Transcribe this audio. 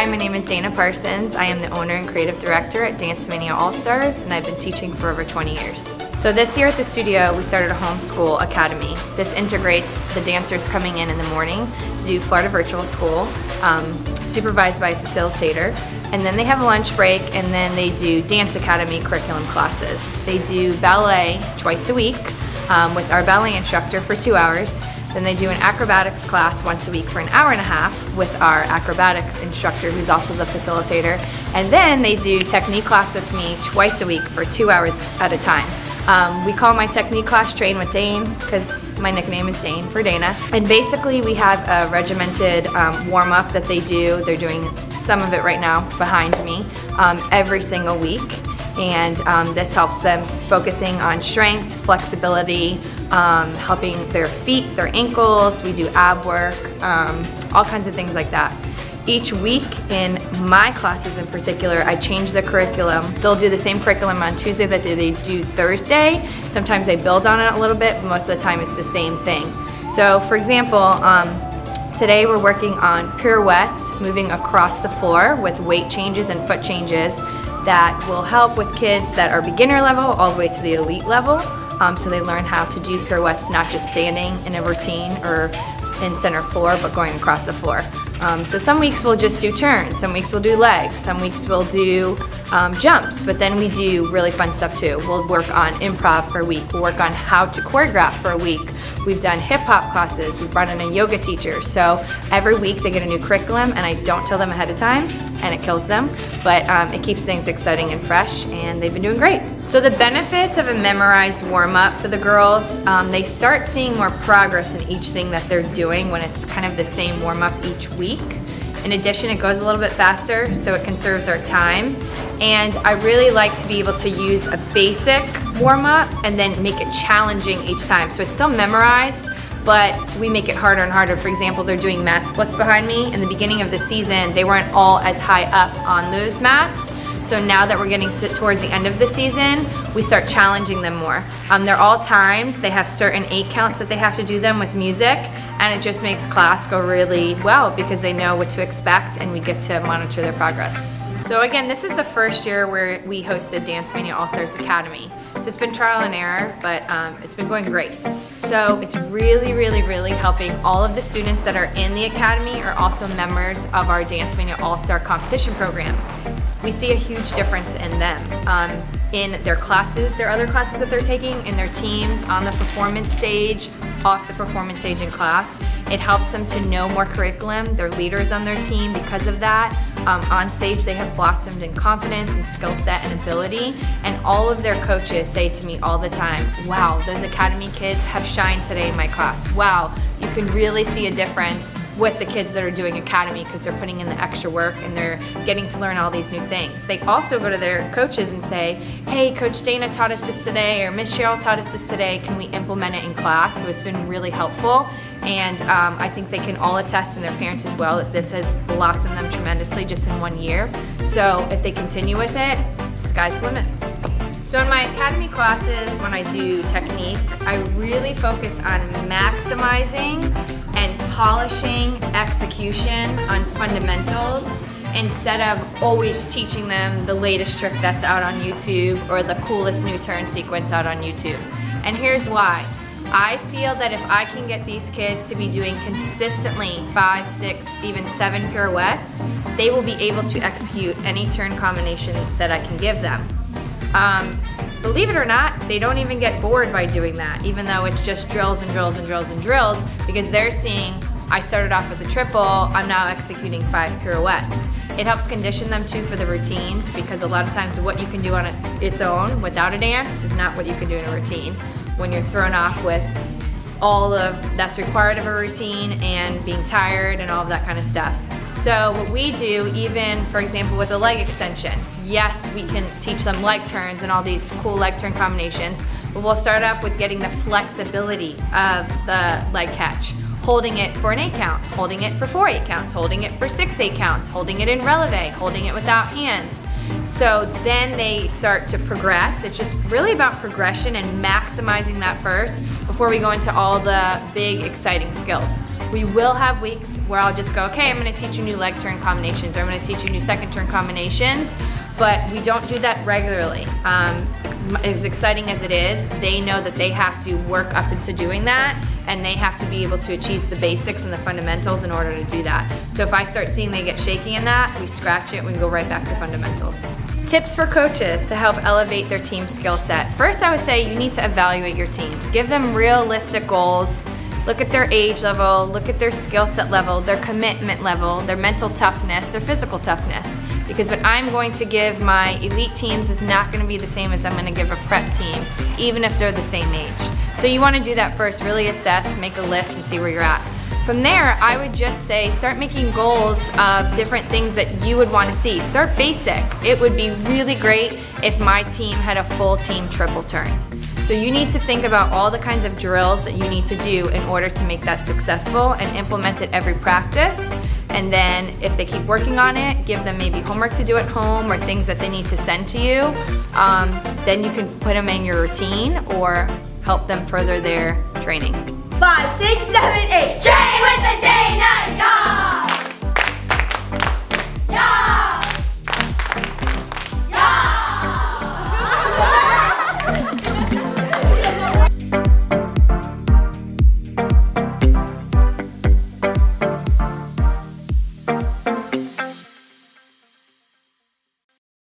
Hi, my name is Dana Parsons. I am the owner and creative director at Dance Mania All-Stars, and I've been teaching for over 20 years. So this year at the studio, we started a homeschool academy. This integrates the dancers coming in the morning to do Florida Virtual School, supervised by a facilitator, and then they have a lunch break, and then they do Dance Academy curriculum classes. They do ballet twice a week with our ballet instructor for 2 hours. Then they do an acrobatics class once a week for an hour and a half with our acrobatics instructor, who's also the facilitator. And then they do technique class with me twice a week for 2 hours at a time. We call my technique class Train With Dane because my nickname is Dane for Dana. And basically we have a regimented warm-up that they do. They're doing some of it right now behind me every single week. And this helps them focusing on strength, flexibility, helping their feet, their ankles. We do ab work, all kinds of things like that. Each week in my classes in particular, I change the curriculum. They'll do the same curriculum on Tuesday that they do Thursday. Sometimes I build on it a little bit, but most of the time it's the same thing. So for example, today we're working on pirouettes, moving across the floor with weight changes and foot changes that will help with kids that are beginner level all the way to the elite level. So they learn how to do pirouettes, not just standing in a routine or in center floor, but going across the floor. So some weeks we'll just do turns, some weeks we'll do legs, some weeks we'll do jumps, but then we do really fun stuff too. We'll work on improv for a week, we'll work on how to choreograph for a week. We've done hip hop classes, we've brought in a yoga teacher, so every week they get a new curriculum, and I don't tell them ahead of time, and it kills them, but it keeps things exciting and fresh, and they've been doing great. So the benefits of a memorized warm-up for the girls, they start seeing more progress in each thing that they're doing when it's kind of the same warm-up each week. In addition, it goes a little bit faster, so it conserves our time. And I really like to be able to use a basic warm-up and then make it challenging each time. So it's still memorized, but we make it harder and harder. For example, they're doing mat splits behind me. In the beginning of the season, they weren't all as high up on those mats. So now that we're getting towards the end of the season, we start challenging them more. They're all timed. They have certain 8 counts that they have to do them with music, and it just makes class go really well because they know what to expect and we get to monitor their progress. So again, this is the first year where we hosted Dance Mania All-Stars Academy. So it's been trial and error, but it's been going great. So it's really, really, really helping all of the students that are in the academy are also members of our Dance Mania All-Star competition program. We see a huge difference in them, in their classes, their other classes that they're taking, in their teams, on the performance stage, off the performance stage in class. It helps them to know more curriculum. They're leaders on their team because of that. On stage, they have blossomed in confidence and skill set and ability, and all of their coaches say to me all the time, wow, those academy kids have shined today in my class. Wow, you can really see a difference with the kids that are doing academy because they're putting in the extra work and they're getting to learn all these new things. They also go to their coaches and say, hey, Coach Dana taught us this today, or Miss Cheryl taught us this today, can we implement it in class? So it's been really helpful, and I think they can all attest, and their parents as well, that this has blossomed them tremendously just in 1 year. So if they continue with it, sky's the limit. So in my academy classes, when I do technique, I really focus on maximizing and polishing execution on fundamentals instead of always teaching them the latest trick that's out on YouTube or the coolest new turn sequence out on YouTube. And here's why. I feel that if I can get these kids to be doing consistently 5, 6, even 7 pirouettes, they will be able to execute any turn combination that I can give them. Believe it or not, they don't even get bored by doing that, even though it's just drills and drills and drills and drills, because they're seeing, I started off with a triple, I'm now executing 5 pirouettes. It helps condition them too for the routines, because a lot of times what you can do on its own without a dance is not what you can do in a routine when you're thrown off with all of that's required of a routine and being tired and all of that kind of stuff. So what we do, even for example with a leg extension, yes, we can teach them leg turns and all these cool leg turn combinations, but we'll start off with getting the flexibility of the leg catch. Holding it for an 8 count, holding it for 4 8 counts, holding it for 6 8 counts, holding it in releve, holding it without hands. So then they start to progress. It's just really about progression and maximizing that first before we go into all the big, exciting skills. We will have weeks where I'll just go, okay, I'm gonna teach you new leg turn combinations, or I'm gonna teach you new second turn combinations, but we don't do that regularly. As exciting as it is, they know that they have to work up into doing that, and they have to be able to achieve the basics and the fundamentals in order to do that. So if I start seeing they get shaky in that, we scratch it, we go right back to fundamentals. Tips for coaches to help elevate their team skill set. First, I would say you need to evaluate your team. Give them realistic goals. Look at their age level, look at their skill set level, their commitment level, their mental toughness, their physical toughness. Because what I'm going to give my elite teams is not going to be the same as I'm going to give a prep team, even if they're the same age. So you want to do that first, really assess, make a list, and see where you're at. From there, I would just say start making goals of different things that you would want to see. Start basic. It would be really great if my team had a full team triple turn. So you need to think about all the kinds of drills that you need to do in order to make that successful and implement it every practice. And then if they keep working on it, give them maybe homework to do at home or things that they need to send to you. Then you can put them in your routine or help them further their training. 5, 6, 7, 8. Train with the Dana, y'all!